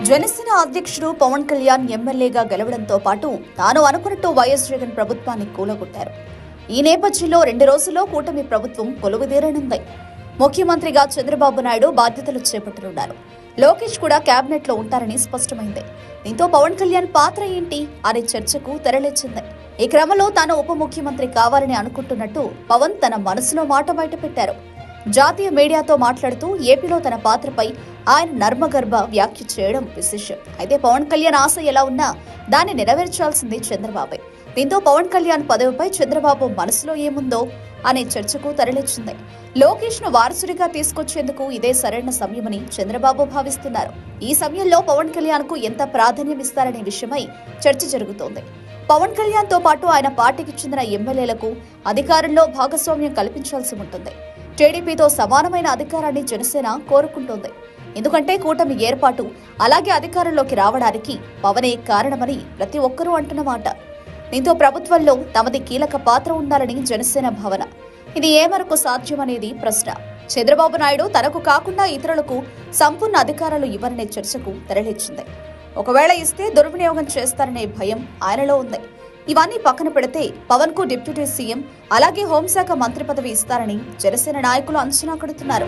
జనసేన అధ్యక్షుడు పవన్ కళ్యాణ్ ఎమ్మెల్యేగా గెలవడంతో పాటు తాను అనుకున్నట్టు వైఎస్ జగన్ ప్రభుత్వాన్ని కూలగొట్టారు. ఈ నేపథ్యంలో 2 రోజుల్లో కూటమి ప్రభుత్వం కొలువుదీరనుంది. ముఖ్యమంత్రిగా చంద్రబాబు నాయుడు బాధ్యతలు చేపట్టనున్నారు. లోకేష్ కూడా కేబినెట్ లో ఉంటారని స్పష్టమైంది. దీంతో పవన్ కళ్యాణ్ పాత్ర ఏంటి అనే చర్చకు తెరలేచింది. ఈ క్రమంలో తాను ఉప ముఖ్యమంత్రి కావాలని అనుకుంటున్నట్టు పవన్ తన మనసులో మాట బయటపెట్టారు. జాతీయ మీడియాతో మాట్లాడుతూ ఏపీలో తన పాత్రపై ఆయన నర్మగర్భ వ్యాఖ్య చేయడం విశేషం. అయితే పవన్ కళ్యాణ్ ఆశ ఎలా ఉన్నా దాన్ని నెరవేర్చాల్సింది చంద్రబాబే. దీంతో పవన్ కళ్యాణ్ పదవిపై చంద్రబాబు మనసులో ఏముందో అనే చర్చకు తరలించింది. లోకేష్ ను వారసుడిగా తీసుకొచ్చేందుకు ఇదే సరైన సమయమని చంద్రబాబు భావిస్తున్నారు. ఈ సమయంలో పవన్ కళ్యాణ్ కు ఎంత ప్రాధాన్యం ఇస్తారనే విషయమై చర్చ జరుగుతోంది. పవన్ కళ్యాణ్ తో పాటు ఆయన పార్టీకి చెందిన ఎమ్మెల్యేలకు అధికారంలో భాగస్వామ్యం కల్పించాల్సి ఉంటుంది. టీడీపీతో సమానమైన అధికారాన్ని జనసేన కోరుకుంటోంది. ఎందుకంటే కూటమి ఏర్పాటు అలాగే అధికారంలోకి రావడానికి పవనే కారణమని ప్రతి ఒక్కరూ అంటున్నమాట. దీంతో ప్రభుత్వంలో తమది కీలక పాత్ర ఉండాలని జనసేన భావన. ఇది ఏ మేరకు సాధ్యమనేది ప్రశ్న. చంద్రబాబు నాయుడు తనకు కాకుండా ఇతరులకు సంపూర్ణ అధికారాలు ఇవ్వరనే చర్చకు తెరలేచింది. ఒకవేళ ఇస్తే దుర్వినియోగం చేస్తారనే భయం ఆయనలో ఉంది. ఇవన్నీ పక్కన పెడితే పవన్ కు డిప్యూటీ సీఎం అలాగే హోంశాఖ మంత్రి పదవి ఇస్తారని జనసేన నాయకులు అంచనా కడుతున్నారు.